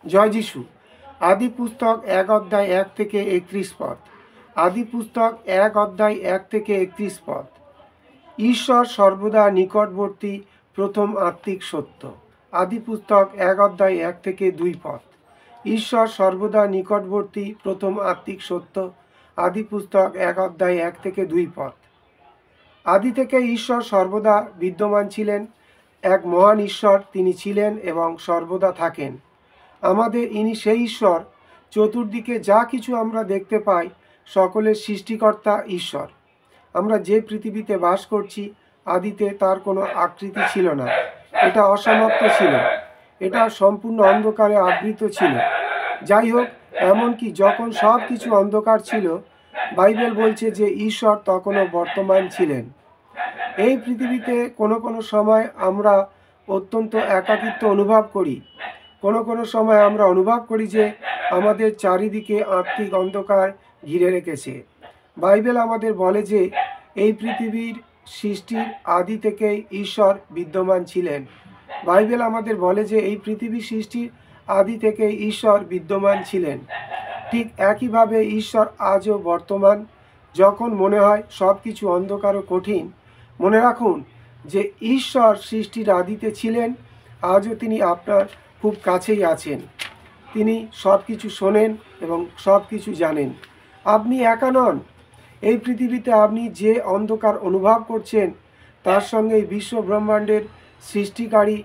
জয় যিশু। আদি পুস্তক 1 অধ্যায় 1 থেকে 31 পদ। আদি পুস্তক 1 অধ্যায় 1 থেকে 31 পদ। ঈশ্বর সর্বদা নিকটবর্তী, প্রথম আত্মিক সত্য। আদি পুস্তক 1 অধ্যায় 1 থেকে 2 পদ। ঈশ্বর সর্বদা নিকটবর্তী, প্রথম আত্মিক সত্য। আদি পুস্তক 1 অধ্যায় 1 থেকে 2 পদ। আদি থেকে ঈশ্বর সর্বদা বিদ্যমান ছিলেন। এক মহান ঈশ্বর তিনি ছিলেন এবং সর্বদা থাকেন। আমাদের ইনি সেই ঈশ্বর, চতুর্দিকে যা কিছু আমরা দেখতে পাই সকলের সৃষ্টিকর্তা ঈশ্বর। আমরা যে পৃথিবীতে বাস করছি, আদিতে তার কোনো আকৃতি ছিল না। এটা অসমাপ্ত ছিল, এটা সম্পূর্ণ অন্ধকারে আবৃত ছিল। যাই হোক, এমনকি যখন সব কিছু অন্ধকার ছিল, বাইবেল বলছে যে ঈশ্বর তখনও বর্তমান ছিলেন। এই পৃথিবীতে কোনো কোনো সময় আমরা অত্যন্ত একাকিত্ব অনুভব করি। কোনো কোনো সময় আমরা অনুভব করি যে আমাদের চারিদিকে আত্মিক অন্ধকার ঘিরে রেখেছে। বাইবেল আমাদের বলে যে এই পৃথিবীর সৃষ্টির আদি থেকেই ঈশ্বর বিদ্যমান ছিলেন। বাইবেল আমাদের বলে যে এই পৃথিবীর সৃষ্টির আদি থেকেই ঈশ্বর বিদ্যমান ছিলেন। ঠিক একইভাবে ঈশ্বর আজও বর্তমান। যখন মনে হয় সব কিছু অন্ধকার ও কঠিন, মনে রাখুন যে ঈশ্বর সৃষ্টির আদিতে ছিলেন। আজও তিনি আপনার খুব কাছেই আছেন। তিনি সব কিছু শোনেন এবং সব কিছু জানেন। আপনি একা নন। এই পৃথিবীতে আপনি যে অন্ধকার অনুভব করছেন তার সঙ্গে এই বিশ্ব ব্রহ্মাণ্ডের সৃষ্টিকারী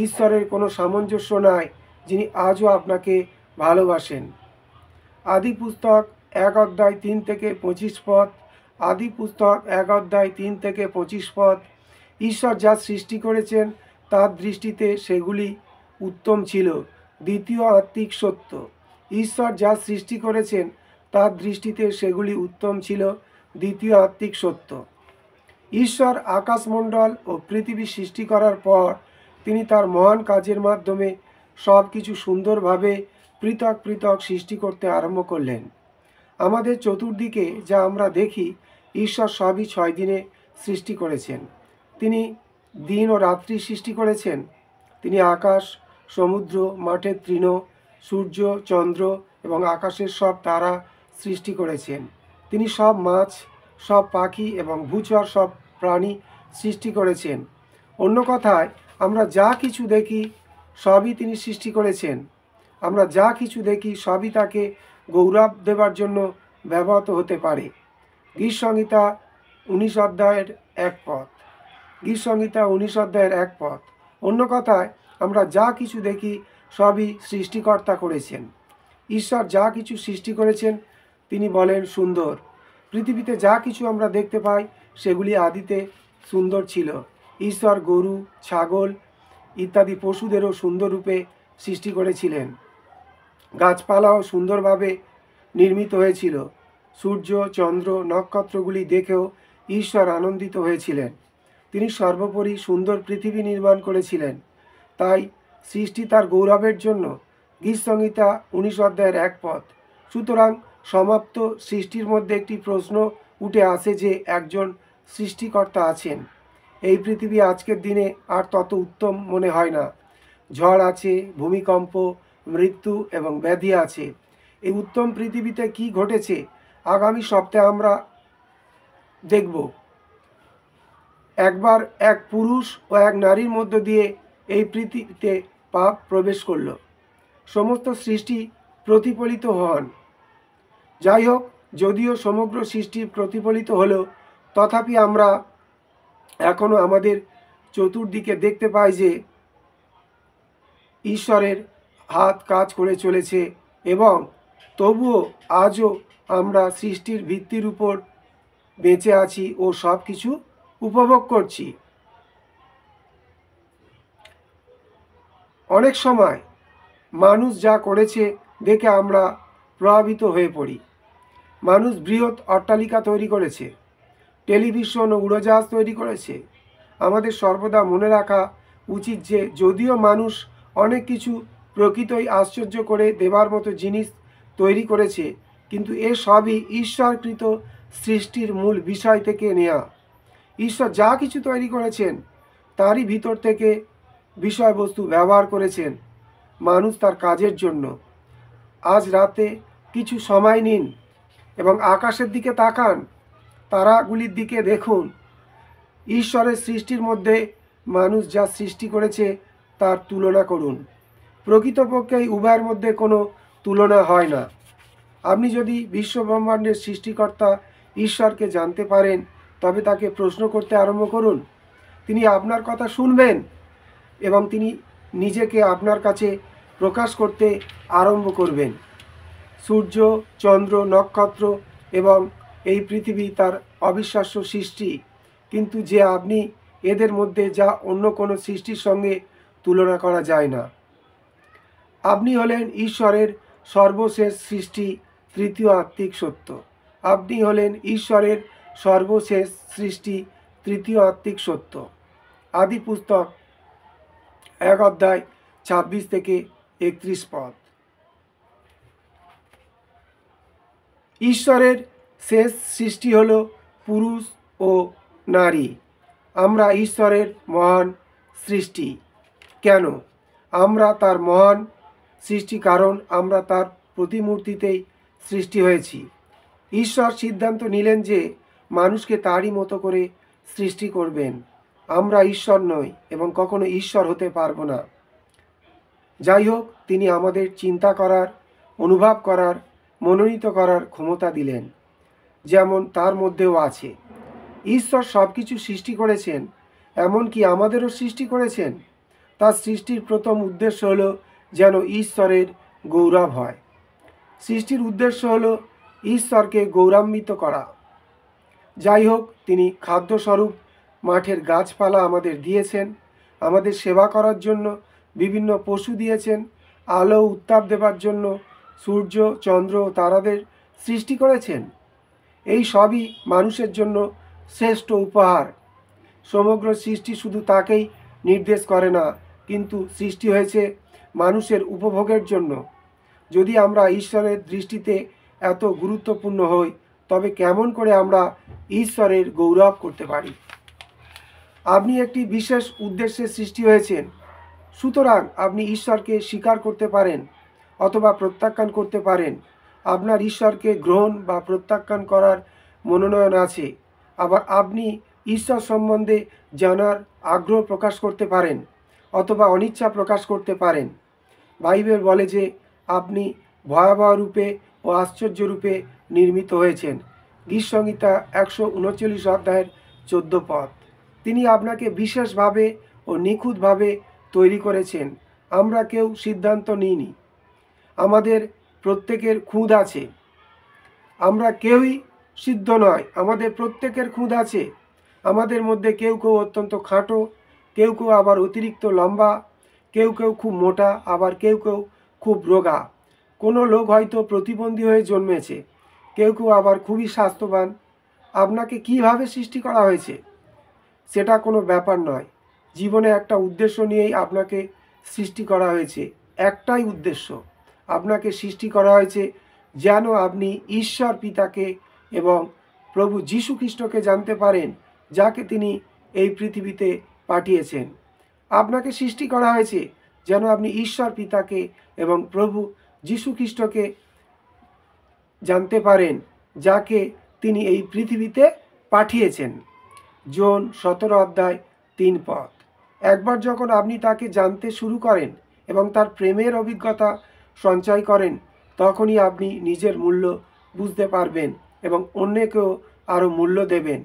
ঈশ্বরের কোনো সামঞ্জস্য নাই, যিনি আজও আপনাকে ভালোবাসেন। আদি পুস্তক 1 অধ্যায় 3 থেকে 25 পদ। আদি পুস্তক 1 অধ্যায় 3 থেকে 25 পদ। ঈশ্বর যা সৃষ্টি করেছেন তার দৃষ্টিতে সেগুলি উত্তম ছিল। দ্বিতীয় আত্মিক সত্য। ঈশ্বর যা সৃষ্টি করেছেন তার দৃষ্টিতে সেগুলি উত্তম ছিল। দ্বিতীয় আত্মিক সত্য। ঈশ্বর আকাশমণ্ডল ও পৃথিবী সৃষ্টি করার পর তিনি তার মহান কাজের মাধ্যমে সব কিছু সুন্দরভাবে পৃথক পৃথক সৃষ্টি করতে আরম্ভ করলেন। আমাদের চতুর্দিকে যা আমরা দেখি, ঈশ্বর সবই 6 দিনে সৃষ্টি করেছেন। তিনি দিন ও রাত্রি সৃষ্টি করেছেন। তিনি আকাশ, সমুদ্র, মাঠের তৃণ, সূর্য, চন্দ্র এবং আকাশের সব তারা সৃষ্টি করেছেন। তিনি সব মাছ, সব পাখি এবং ভূচর সব প্রাণী সৃষ্টি করেছেন। অন্য কথায়, আমরা যা কিছু দেখি সবই তিনি সৃষ্টি করেছেন। আমরা যা কিছু দেখি সবই তাকে গৌরব দেবার জন্য ব্যবহৃত হতে পারে। গীত সংহিতা 19 অধ্যায়ের 1 পদ। গীত সংহিতা 19 অধ্যায়ের 1 পদ। অন্য কথায়, আমরা যা কিছু দেখি সবই সৃষ্টিকর্তা করেছেন। ঈশ্বর যা কিছু সৃষ্টি করেছেন তিনি বলেন সুন্দর। পৃথিবীতে যা কিছু আমরা দেখতে পাই সেগুলি আদিতে সুন্দর ছিল। ঈশ্বর গরু, ছাগল ইত্যাদি পশুদেরও সুন্দর রূপে সৃষ্টি করেছিলেন। গাছপালাও সুন্দরভাবে নির্মিত হয়েছিল। সূর্য, চন্দ্র, নক্ষত্রগুলি দেখেও ঈশ্বর আনন্দিত হয়েছিলেন। তিনি সর্বোপরি সুন্দর পৃথিবী নির্মাণ করেছিলেন। তাই সৃষ্টি তার গৌরবের জন্য। গীত সংহিতা 19 অধ্যায়ের 1 পদ। সুতরাং সমাপ্ত সৃষ্টির মধ্যে একটি প্রশ্ন উঠে আসে যে একজন সৃষ্টিকর্তা আছেন। এই পৃথিবী আজকের দিনে আর তত উত্তম মনে হয় না। ঝড় আছে, ভূমিকম্প, মৃত্যু এবং ব্যাধি আছে। এই উত্তম পৃথিবীতে কি ঘটেছে আগামী সপ্তাহে আমরা দেখব। একবার এক পুরুষ ও এক নারীর মধ্য দিয়ে এই পৃথিবীতে পাপ প্রবেশ করল। সমস্ত সৃষ্টি প্রতিফলিত হন। যাই হোক, যদিও সমগ্র সৃষ্টি প্রতিফলিত হলো, তথাপি আমরা এখনো আমাদের চতুর্দিকে দেখতে পাই যে ঈশ্বরের হাত কাজ করে চলেছে এবং তবুও আজও আমরা সৃষ্টির ভিত্তির উপর বেঁচে আছি ও সব কিছু উপভোগ করছি। অনেক সময় মানুষ যা করেছে দেখে আমরা প্রভাবিত হয়ে পড়ি। মানুষ বৃহৎ অট্টালিকা তৈরি করেছে, টেলিভিশন ও উড়োজাহাজ তৈরি করেছে। আমাদের সর্বদা মনে রাখা উচিত যে যদিও মানুষ অনেক কিছু প্রকৃতই আশ্চর্য করে দেবার মতো জিনিস তৈরি করেছে, কিন্তু এ সবই ঈশ্বরকৃত সৃষ্টির মূল বিষয় থেকে নেওয়া। ঈশ্বর যা কিছু তৈরি করেছেন তারই ভিতর থেকে বিষয়বস্তু ব্যবহার করেছেন। মানুষ তার কাজের জন্য। আজ রাতে কিছু সময় নিন এবং আকাশের দিকে তাকান, তারাগুলির দিকে দেখুন। ঈশ্বরের সৃষ্টির মধ্যে মানুষ যা সৃষ্টি করেছে তার তুলনা করুন। প্রকৃতপক্ষে উভয়ের মধ্যে কোনো তুলনা হয় না। আপনি যদি বিশ্বব্রহ্মাণ্ডের সৃষ্টিকর্তা ঈশ্বরকে জানতে পারেন, তবে তাকে প্রশ্ন করতে আরম্ভ করুন। তিনি আপনার কথা শুনবেন এবং তিনি নিজেকে আপনার কাছে প্রকাশ করতে আরম্ভ করবেন। সূর্য, চন্দ্র, নক্ষত্র এবং এই পৃথিবী তার অবিশ্বাস্য সৃষ্টি, কিন্তু যে আপনি এদের মধ্যে যা অন্য কোনো সৃষ্টির সঙ্গে তুলনা করা যায় না। আপনি হলেন ঈশ্বরের সর্বশেষ সৃষ্টি, তৃতীয় আত্মিক সত্য। আপনি হলেন ঈশ্বরের সর্বশেষ সৃষ্টি, তৃতীয় আত্মিক সত্য। আদি পুস্তক 1 অধ্যায় 26 থেকে 31 পদ। ঈশ্বরের শেষ সৃষ্টি হল পুরুষ ও নারী। আমরা ঈশ্বরের মহান সৃষ্টি। কেন আমরা তার মহান সৃষ্টি? কারণ আমরা তার প্রতিমূর্তিতেই সৃষ্টি হয়েছি। ঈশ্বর সিদ্ধান্ত নিলেন যে মানুষকে তারই মতো করে সৃষ্টি করবেন। আমরা ঈশ্বর নই এবং কখনো ঈশ্বর হতে পারবো না। যাই হোক, তিনি আমাদের চিন্তা করার, অনুভব করার, মনোনীত করার ক্ষমতা দিলেন, যেমন তার মধ্যেও আছে। ঈশ্বর সব কিছু সৃষ্টি করেছেন, এমনকি আমাদেরও সৃষ্টি করেছেন। তার সৃষ্টির প্রথম উদ্দেশ্য হলো যেন ঈশ্বরের গৌরব হয়। সৃষ্টির উদ্দেশ্য হলো ঈশ্বরকে গৌরবান্বিত করা। যাই হোক, তিনি খাদ্যস্বরূপ মাঠের গাছপালা আমাদের দিয়েছেন, আমাদের সেবা করার জন্য বিভিন্ন পশু দিয়েছেন, আলো উত্তাপ দেবার জন্য সূর্য, চন্দ্র, তারাদের সৃষ্টি করেছেন। এই সবই মানুষের জন্য শ্রেষ্ঠ উপহার। সমগ্র সৃষ্টি শুধু তাকেই নির্দেশ করে না, কিন্তু সৃষ্টি হয়েছে মানুষের উপভোগের জন্য। যদি আমরা ঈশ্বরের দৃষ্টিতে এত গুরুত্বপূর্ণ হই, তবে কেমন করে আমরা ঈশ্বরের গৌরব করতে পারি? আপনি একটি বিশেষ উদ্দেশ্যে সৃষ্টি হয়েছেন, সুতরাং আপনি ঈশ্বরকে স্বীকার করতে পারেন অথবা প্রত্যাখ্যান করতে পারেন। আপনার ঈশ্বরকে গ্রহণ বা প্রত্যাখ্যান করার মনোনয়ন আছে। আবার আপনি ঈশ্বর সম্বন্ধে জানার আগ্রহ প্রকাশ করতে পারেন অথবা অনিচ্ছা প্রকাশ করতে পারেন। বাইবেল বলে যে আপনি ভয়াবহ রূপে ও আশ্চর্য রূপে নির্মিত হয়েছেন। গীতসংহিতা 139 অধ্যায়ের 14 পদ। তিনি আপনাকে বিশেষভাবে ও নিখুঁতভাবে তৈরি করেছেন। আমরা কেউ সিদ্ধান্ত নিইনি। আমাদের প্রত্যেকের খুঁত আছে। আমরা কেউই সিদ্ধ নয়, আমাদের প্রত্যেকের খুঁত আছে। আমাদের মধ্যে কেউ কেউ অত্যন্ত খাটো, কেউ কেউ আবার অতিরিক্ত লম্বা, কেউ কেউ খুব মোটা, আবার কেউ কেউ খুব রোগা। কোনো লোক হয়তো প্রতিবন্ধী হয়ে জন্মেছে, কেউ কেউ আবার খুবই স্বাস্থ্যবান। আপনাকে কিভাবে সৃষ্টি করা হয়েছে সেটা কোনো ব্যাপার নয়। জীবনে একটা উদ্দেশ্য নিয়েই আপনাকে সৃষ্টি করা হয়েছে। একটাই উদ্দেশ্য, আপনাকে সৃষ্টি করা হয়েছে যেন আপনি ঈশ্বর পিতাকে এবং প্রভু যীশু খ্রিস্টকে জানতে পারেন, যাকে তিনি এই পৃথিবীতে পাঠিয়েছেন। আপনাকে সৃষ্টি করা হয়েছে যেন আপনি ঈশ্বর পিতাকে এবং প্রভু যীশু খ্রিস্টকে জানতে পারেন, যাকে তিনি এই পৃথিবীতে পাঠিয়েছেন। জন 17 অধ্যায় 3 পদ। একবার যখন আপনি তাকে জানতে শুরু করেন এবং তার প্রেমের অভিজ্ঞতা সঞ্চয় করেন, তখনই আপনি নিজের মূল্য বুঝতে পারবেন এবং অন্যকেও আরও মূল্য দেবেন।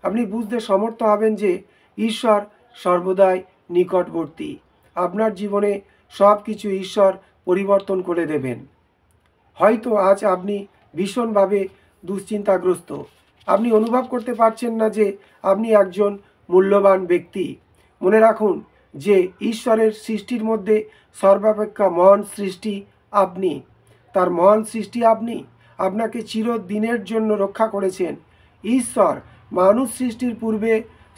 আপনি বুঝতে সমর্থ হবেন যে ঈশ্বর সর্বদাই নিকটবর্তী। আপনার জীবনে সব কিছু ঈশ্বর পরিবর্তন করে দেবেন। হয়তো আজ আপনি ভীষণভাবে দুশ্চিন্তাগ্রস্ত। আপনি অনুভব করতে পারছেন না যে আপনি একজন মূল্যবান ব্যক্তি। মনে রাখুন যে ঈশ্বরের সৃষ্টির মধ্যে সর্বাপেক্ষা মহান সৃষ্টি আপনি। তার মহান সৃষ্টি আপনি। আপনাকে চিরদিনের জন্য রক্ষা করেছেন। ঈশ্বর মানুষ সৃষ্টির পূর্বে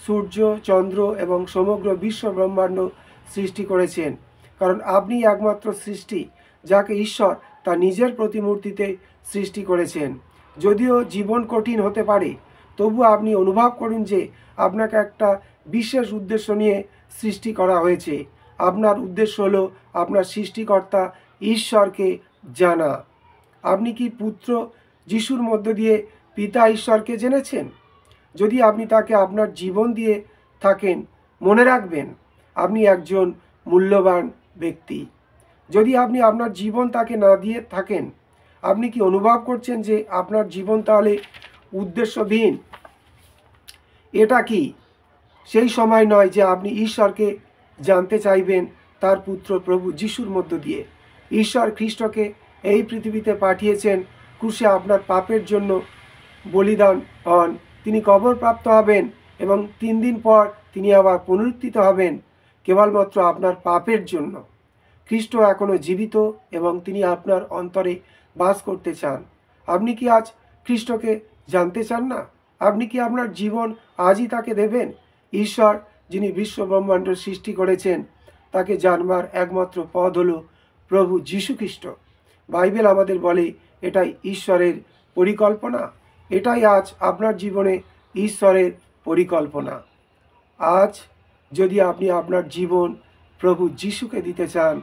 সূর্য, চন্দ্র এবং সমগ্র বিশ্ব ব্রহ্মাণ্ড সৃষ্টি করেছেন, কারণ আপনি একমাত্র সৃষ্টি যাকে ঈশ্বর তার নিজের প্রতিমূর্তিতে সৃষ্টি করেছেন। যদিও জীবন কঠিন হতে পারে, তবু আপনি অনুভব করুন যে আপনাকে একটা বিশেষ উদ্দেশ্য নিয়ে সৃষ্টি করা হয়েছে। আপনার উদ্দেশ্য হলো আপনার সৃষ্টিকর্তা ঈশ্বরকে জানা। আপনি কি পুত্র যিশুর মধ্য দিয়ে পিতা ঈশ্বরকে জেনেছেন? যদি আপনি তাকে আপনার জীবন দিয়ে থাকেন, মনে রাখবেন আপনি একজন মূল্যবান ব্যক্তি। যদি আপনি আপনার জীবন তাকে না দিয়ে থাকেন, আপনি কি অনুভব করছেন যে আপনার জীবন তাহলে উদ্দেশ্যহীন? এটা কি সেই সময় নয় যে আপনি ঈশ্বরকে জানতে চাইবেন তার পুত্র প্রভু যিশুর মধ্য দিয়ে? ঈশ্বর খ্রিস্টকে এই পৃথিবীতে পাঠিয়েছেন ক্রুশে আপনার পাপের জন্য বলিদান হন, তিনি কবরপ্রাপ্ত হবেন এবং 3 দিন পর তিনি আবার পুনরুত্থিত হবেন কেবলমাত্র আপনার পাপের জন্য। খ্রিস্ট এখনও জীবিত এবং তিনি আপনার অন্তরে বাস করতে চান। আপনি কি আজ খ্রিস্টকে জানতে চান না? আপনি কি আপনার জীবন আজই তাকে দেবেন? ঈশ্বর যিনি বিশ্ব ব্রহ্মাণ্ড সৃষ্টি করেছেন, তাকে জানবার একমাত্র পথ হলো প্রভু যীশু খ্রিস্ট। বাইবেল আমাদের বলে এটাই ঈশ্বরের পরিকল্পনা। এটাই আজ আপনার জীবনে ঈশ্বরের পরিকল্পনা। আজ যদি আপনি আপনার জীবন প্রভু যিশুকে দিতে চান,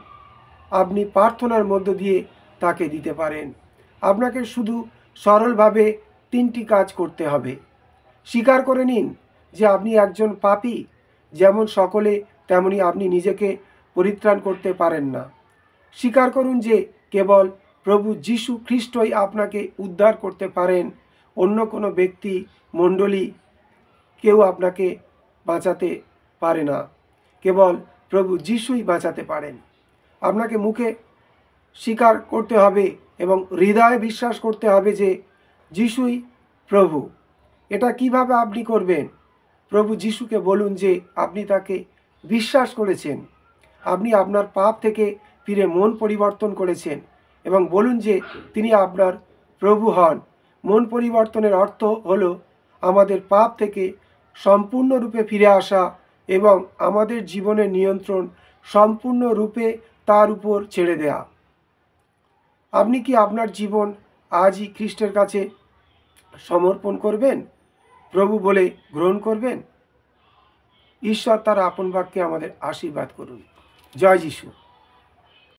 আপনি প্রার্থনার মধ্য দিয়ে তাকে দিতে পারেন। আপনাকে শুধু সরলভাবে 3টি কাজ করতে হবে। স্বীকার করে নিন যে আপনি একজন পাপী। যেমন সকলে তেমনি আপনি নিজেকে পরিত্রাণ করতে পারেন না। স্বীকার করুন যে কেবল প্রভু যীশু খ্রিস্টই আপনাকে উদ্ধার করতে পারেন। অন্য কোনো ব্যক্তি মণ্ডলী কেউ আপনাকে বাঁচাতে পারে না। কেবল প্রভু যিশুই বাঁচাতে পারেন। আপনাকে মুখে স্বীকার করতে হবে এবং হৃদয়ে বিশ্বাস করতে হবে যে যিশুই প্রভু। এটা কিভাবে আপনি করবেন? প্রভু যিশুকে বলুন যে আপনি তাকে বিশ্বাস করেছেন, আপনি আপনার পাপ থেকে ফিরে মন পরিবর্তন করেছেন এবং বলুন যে তিনি আপনার প্রভু হন। মন পরিবর্তনের অর্থ হলো আমাদের পাপ থেকে সম্পূর্ণরূপে ফিরে আসা এবং আমাদের জীবনের নিয়ন্ত্রণ সম্পূর্ণরূপে তার উপর ছেড়ে দেয়া। আপনি কি আপনার জীবন আজই খ্রিস্টের কাছে সমর্পণ করবেন? প্রভু বলে গ্রহণ করবেন? ঈশ্বর তার আপন বাক্যে আমাদের আশীর্বাদ করুন। জয় যিশু।